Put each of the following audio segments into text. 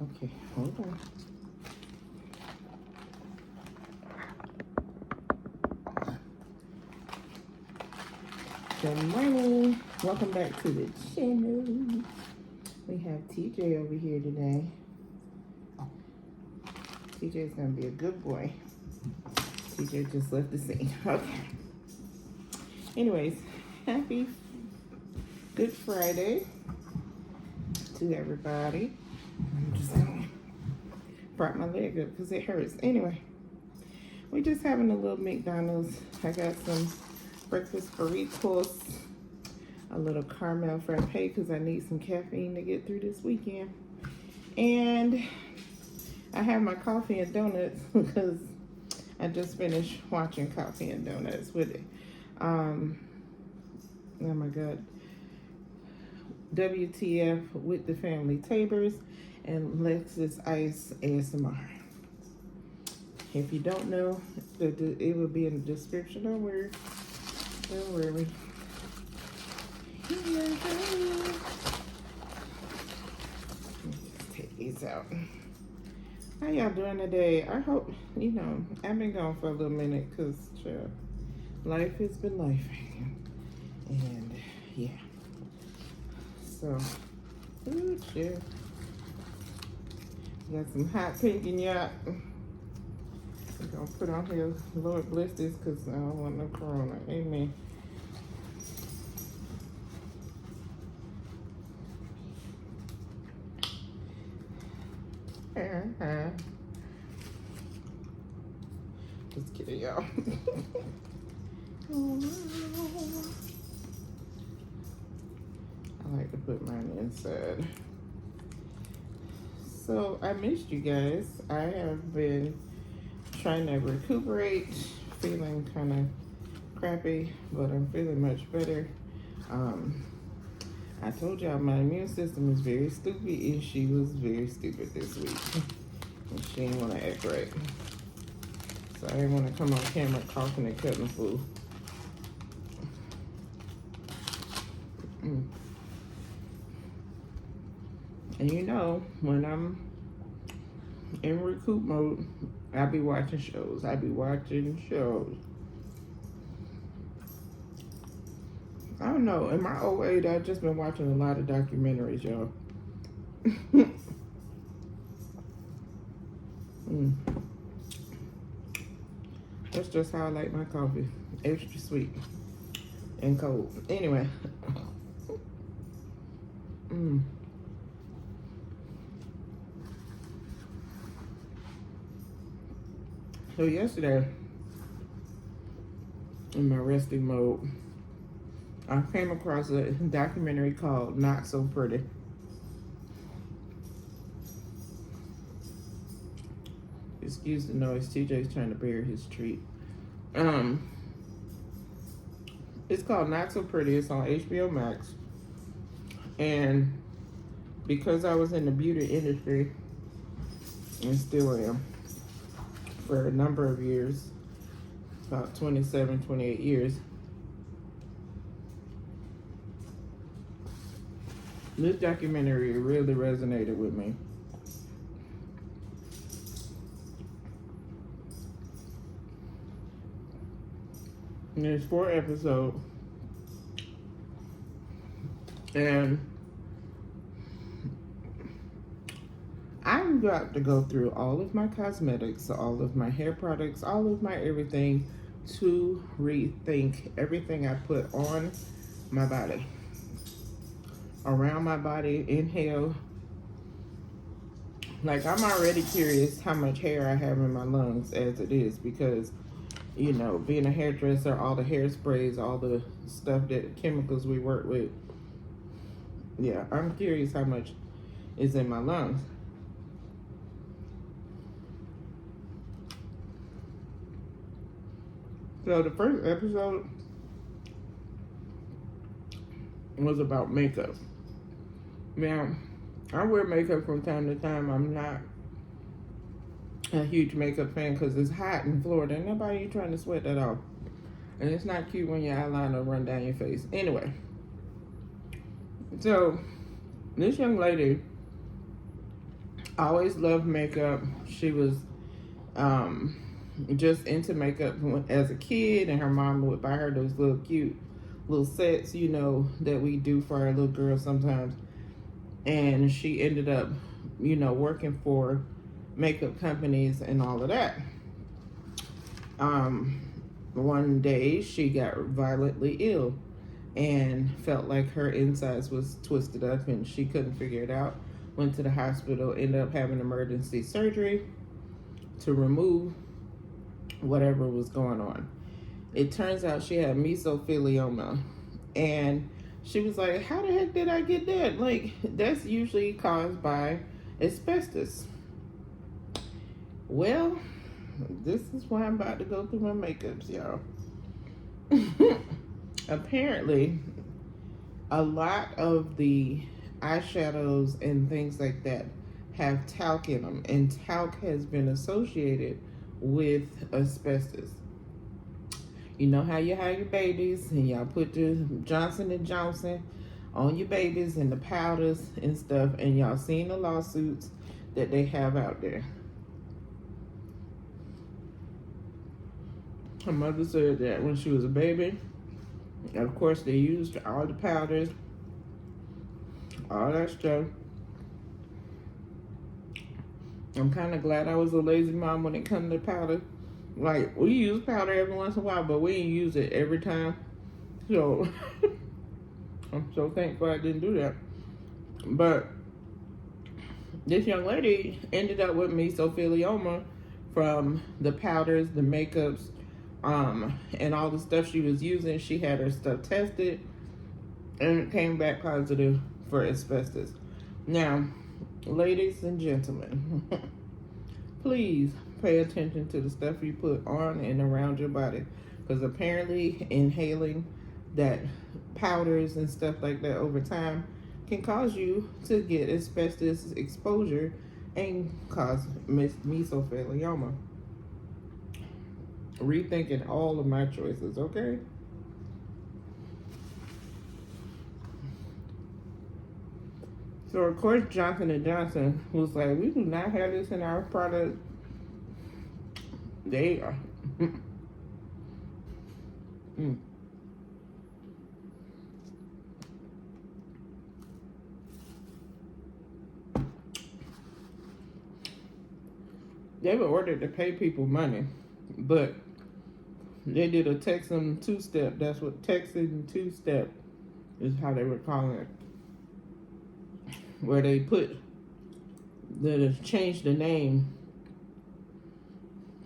Okay, hold on. Good morning. Welcome back to the channel. We have TJ over here today. TJ's gonna be a good boy. TJ just left the scene. Okay. Anyways, happy Good Friday to everybody. I'm just gonna prop my leg up because it hurts. Anyway, we're just having a little McDonald's. I got some breakfast burritos, a little caramel frappe because I need some caffeine to get through this weekend. And I have my coffee and donuts because I just finished watching Coffee and Donuts with it. Oh my God. WTF with the Family Tabers and LexusIceASMR. If you don't know, it will be in the description. Don't worry. Don't worry. Let's take these out. How y'all doing today? I hope, you know, I've been gone for a little minute because life has been life. And yeah. So, ooh, shit. Got some hot pink and yacht. I'm gonna put on here, Lord bless this, because I don't want no corona. Amen. Just kidding, y'all. I like to put mine inside. So I missed you guys. I have been trying to recuperate, feeling kind of crappy, but I'm feeling much better. I told y'all my immune system is very stupid, and she was very stupid this week. And she didn't want to act right. So I didn't want to come on camera coughing and cutting food. And you know, when I'm in recoup mode, I be watching shows. I don't know. In my old age, I've just been watching a lot of documentaries, y'all. That's just how I like my coffee. Extra sweet and cold. Anyway. So yesterday, in my resting mode, I came across a documentary called Not So Pretty. Excuse the noise, TJ's trying to bear his treat. It's called Not So Pretty. It's on HBOmax. And because I was in the beauty industry, and still am, for a number of years, about 27, 28 years, this documentary really resonated with me. And there's 4 episodes. And I'm about to go through all of my cosmetics, all of my hair products, all of my everything to rethink everything I put on my body, around my body, inhale. Like, I'm already curious how much hair I have in my lungs as it is, because, you know, being a hairdresser, all the hairsprays, all the stuff, that chemicals we work with. Yeah, I'm curious how much is in my lungs. So the first episode was about makeup. Now, I wear makeup from time to time. I'm not a huge makeup fan because it's hot in Florida. Ain't nobody trying to sweat that off. And it's not cute when your eyeliner run down your face. Anyway, so this young lady I always loved makeup. She was just into makeup as a kid, and her mom would buy her those little cute little sets, you know, that we do for our little girls sometimes. And she ended up, you know, working for makeup companies and all of that. One day she got violently ill and felt like her insides was twisted up and she couldn't figure it out. Went to the hospital, ended up having emergency surgery to remove whatever was going on. It turns out she had mesothelioma, and she was like, how the heck did I get that? Like, that's usually caused by asbestos. Well, this is why I'm about to go through my makeups, y'all. Apparently, a lot of the eyeshadows and things like that have talc in them, and talc has been associated with asbestos. You know how you have your babies and y'all put the Johnson & Johnson on your babies and the powders and stuff, and y'all seen the lawsuits that they have out there. Her mother said that when she was a baby, of course they used all the powders, all that stuff. I'm kind of glad I was a lazy mom when it comes to powder. Like, we use powder every once in a while, but we didn't use it every time. So, I'm so thankful I didn't do that. But this young lady ended up with mesothelioma from the powders, the makeups, and all the stuff she was using. She had her stuff tested, and it came back positive for asbestos. Now, ladies and gentlemen, please pay attention to the stuff you put on and around your body, because apparently inhaling that powders and stuff like that over time can cause you to get asbestos exposure and cause mesothelioma. Rethinking all of my choices, okay? So of course Johnson & Johnson was like, we do not have this in our product. They are. They were ordered to pay people money, but they did a Texan two-step. That's what Texan two-step is how they were calling it. Where they changed the name,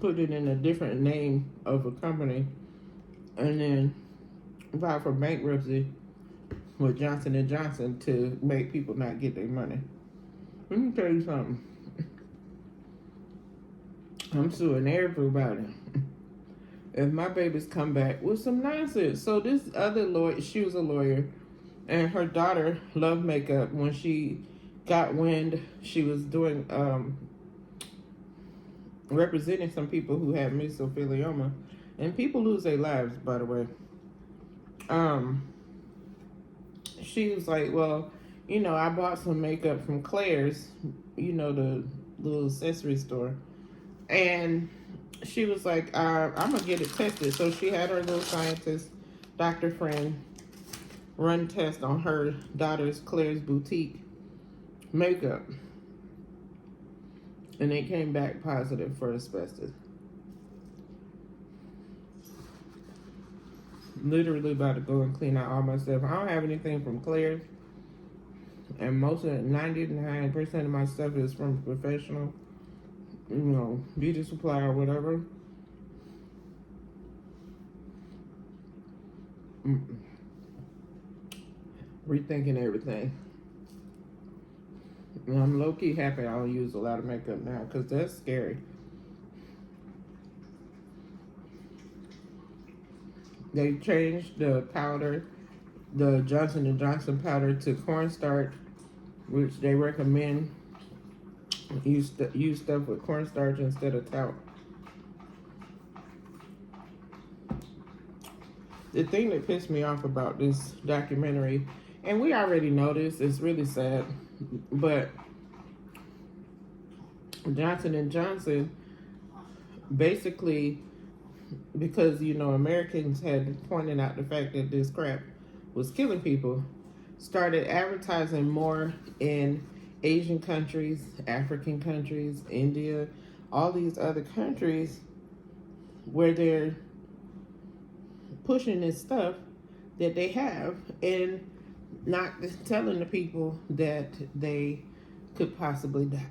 put it in a different name of a company, and then filed for bankruptcy with Johnson & Johnson to make people not get their money. Let me tell you something. I'm suing everybody. If my babies come back with some nonsense. So this other lawyer, she was a lawyer, and her daughter loved makeup. When she got wind, she was doing, representing some people who had mesothelioma. And people lose their lives, by the way. She was like, well, you know, I bought some makeup from Claire's, you know, the little accessory store. And she was like, I'm going to get it tested. So she had her little scientist, doctor friend, run tests on her daughter's Claire's boutique makeup. And it came back positive for asbestos. Literally about to go and clean out all my stuff. I don't have anything from Claire's. And most of it, 99% of my stuff is from professional, you know, beauty supply or whatever. Rethinking everything. And I'm low-key happy I don't use a lot of makeup now, because that's scary. They changed the powder, the Johnson & Johnson powder, to cornstarch, which they recommend use stuff with cornstarch instead of talc. The thing that pissed me off about this documentary, and we already know this, it's really sad, but Johnson and Johnson basically, because Americans had pointed out the fact that this crap was killing people, started advertising more in Asian countries, African countries, India, all these other countries where they're pushing this stuff that they have and not telling the people that they could possibly die.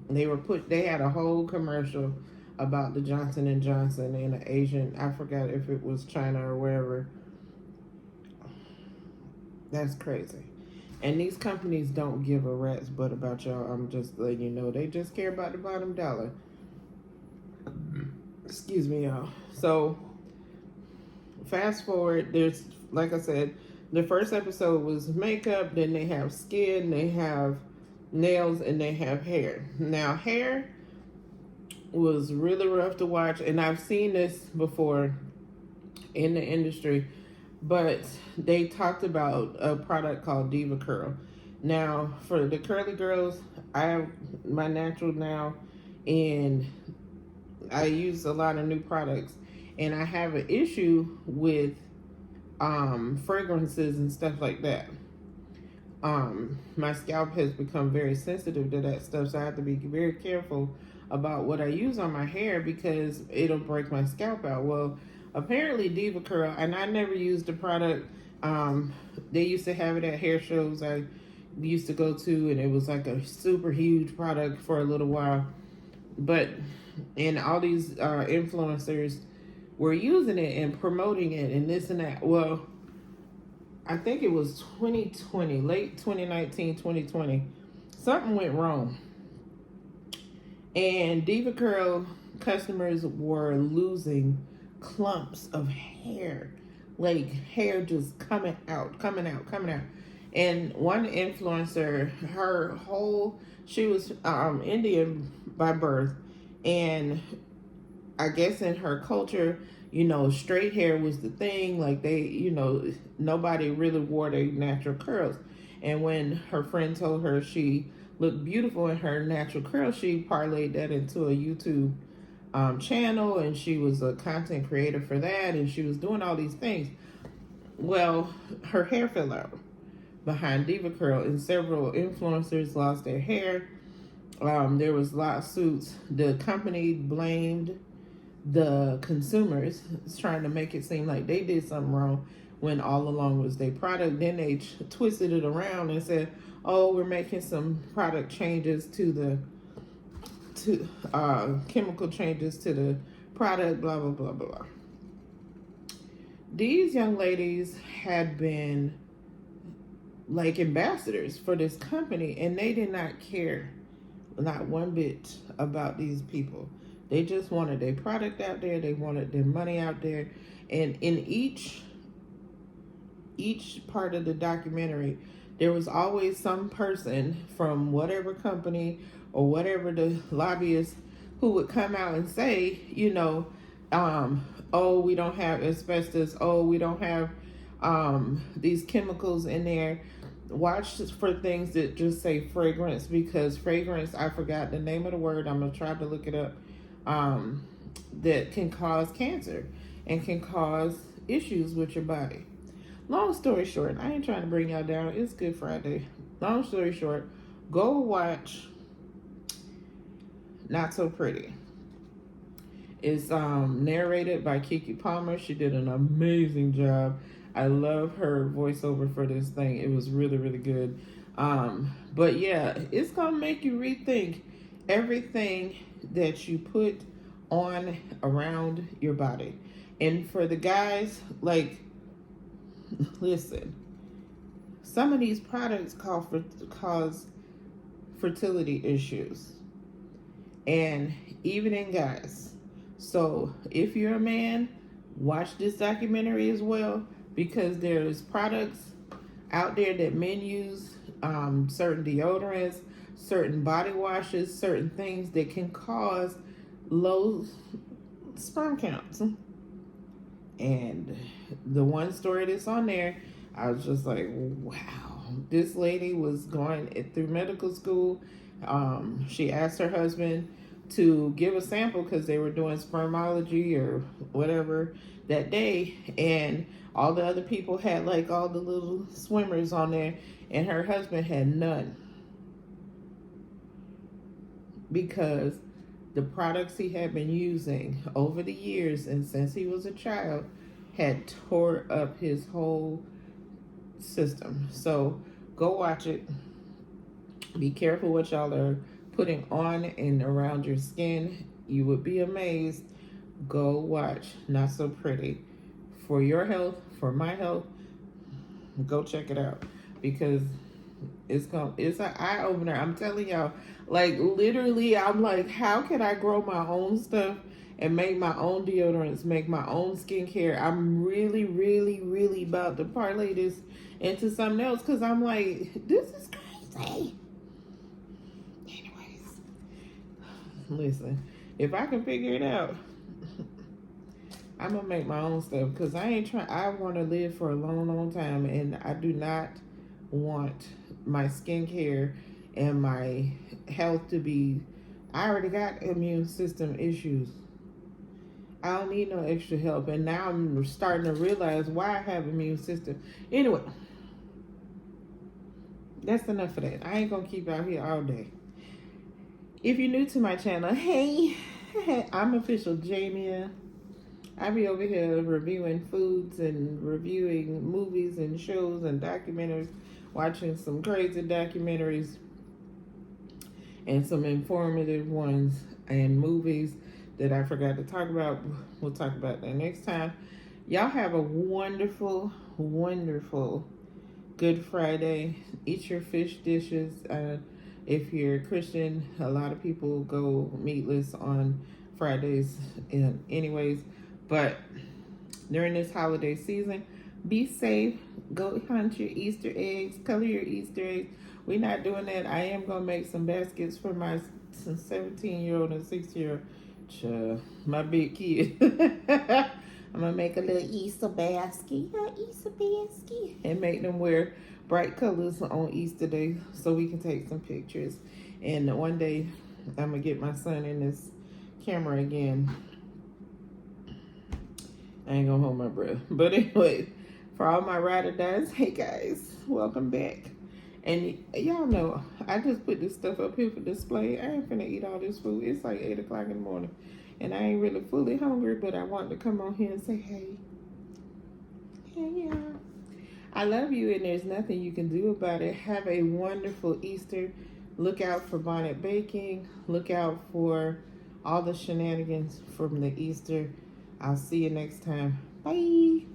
They had a whole commercial about the Johnson and Johnson in an Asian, I forgot if it was China or wherever. That's crazy. And these companies don't give a rat's butt about y'all. I'm just letting you know. They just care about the bottom dollar. Excuse me, y'all. So, fast forward, there's, like I said, the first episode was makeup, then they have skin, they have nails, and they have hair. Now, hair was really rough to watch, and I've seen this before in the industry, but they talked about a product called Diva Curl. Now, for the curly girls, I have my natural now, and I use a lot of new products, and I have an issue with fragrances and stuff like that. My scalp has become very sensitive to that stuff, so I have to be very careful about what I use on my hair because it'll break my scalp out. Well, apparently Diva Curl, and I never used the product. They used to have it at hair shows I used to go to, and it was like a super huge product for a little while. But, and all these influencers were using it and promoting it and this and that. Well, I think it was 2020, late 2019, 2020. Something went wrong. And Diva Curl customers were losing clumps of hair. Like hair just coming out. And one influencer, she was Indian by birth. And I guess in her culture, straight hair was the thing. Like they, nobody really wore their natural curls. And when her friend told her she looked beautiful in her natural curls, she parlayed that into a YouTube channel, and she was a content creator for that, and she was doing all these things. Well, her hair fell out behind Diva Curl, and several influencers lost their hair. There was lawsuits. The company blamed the consumers, trying to make it seem like they did something wrong when all along was their product. Then they twisted it around and said, oh, we're making some product changes to chemical changes to the product, blah, blah, blah, blah. These young ladies had been like ambassadors for this company, and they did not care, not one bit, about these people. They just wanted their product out there. They wanted their money out there. And in each part of the documentary, there was always some person from whatever company or whatever the lobbyist who would come out and say, oh, we don't have asbestos. Oh, we don't have these chemicals in there. Watch for things that just say fragrance, because fragrance, I forgot the name of the word. I'm going to try to look it up. That can cause cancer and can cause issues with your body. Long story short, I ain't trying to bring y'all down. It's Good Friday. Long story short, go watch Not So Pretty. It's narrated by Keke Palmer. She did an amazing job. I love her voiceover for this thing. It was really, really good. But yeah, it's gonna make you rethink everything that you put on around your body. And for the guys, like, listen, some of these products cause fertility issues, and even in guys. So if you're a man, watch this documentary as well, because there's products out there that men use, certain deodorants, certain body washes, certain things that can cause low sperm counts. And the one story that's on there, I was just like, wow. This lady was going through medical school. She asked her husband, to give a sample because they were doing spermology or whatever that day, and all the other people had like all the little swimmers on there, and her husband had none because the products he had been using over the years and since he was a child had tore up his whole system. So go watch it. Be careful what y'all are putting on and around your skin. You would be amazed. Go watch Not So Pretty. For your health, for my health, go check it out because it's an eye opener. I'm telling y'all, like literally, I'm like, how can I grow my own stuff and make my own deodorants, make my own skincare? I'm really, really, really about to parlay this into something else because I'm like, this is crazy. Anyways, listen, if I can figure it out, I'm gonna make my own stuff because I want to live for a long, long time, and I do not want my skincare and my health to be, I already got immune system issues. I don't need no extra help, and now I'm starting to realize why I have immune system. Anyway, that's enough of that. I ain't gonna keep out here all day. If you're new to my channel, hey, I'm official Jamia. I be over here reviewing foods and reviewing movies and shows and documentaries, watching some crazy documentaries and some informative ones and movies that I forgot to talk about. We'll talk about that next time. Y'all have a wonderful, wonderful Good Friday. Eat your fish dishes. If you're Christian, a lot of people go meatless on Fridays anyways. But during this holiday season, be safe. Go hunt your Easter eggs. Color your Easter eggs. We're not doing that. I am going to make some baskets for my 17-year-old and 6-year-old. My big kid. I'm going to make a little Easter basket. Easter basket. And make them wear bright colors on Easter Day so we can take some pictures. And one day, I'm going to get my son in this camera again. I ain't gonna hold my breath. But anyway, for all my ride or dies, hey guys, welcome back. And y'all know, I just put this stuff up here for display. I ain't finna eat all this food. It's like 8 o'clock in the morning. And I ain't really fully hungry, but I wanted to come on here and say, hey. Hey y'all. I love you and there's nothing you can do about it. Have a wonderful Easter. Look out for bonnet baking. Look out for all the shenanigans from the Easter. I'll see you next time. Bye.